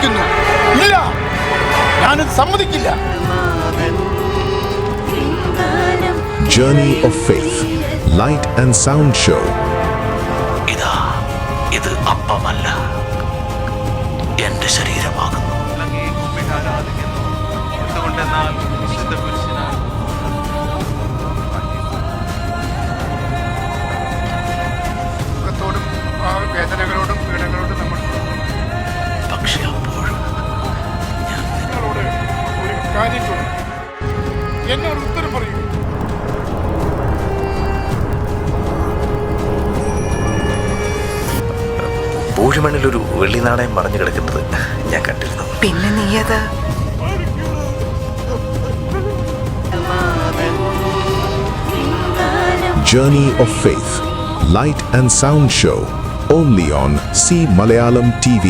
ചോദിക്കുന്നു. ഇല്ല, ഞാനത് സമ്മതിക്കില്ല. Journey of Faith, Light and Sound Show. ഇത് അപ്പമല്ല, എന്റെ ശരീരമാകുന്നു. എന്തുകൊണ്ടെന്നാൽ വിശുദ്ധ പുരുഷനാണ്. ദുഃഖത്തോടും വേദനകളോടും പീഡകളോടും നമ്മൾ പക്ഷെ അപ്പോഴും നിങ്ങളോട് ഒരു കാര്യം ചോദിക്കും. എന്നോട് ഉത്തരം പറയൂ. പൂഴിമണ്ണിലൊരു വെള്ളി നാണയം മറഞ്ഞു കിടക്കുന്നത് ഞാൻ കണ്ടിരുന്നു. പിന്നെ നീയത് Journey of Faith, Light and Sound Show, only on C Malayalam TV.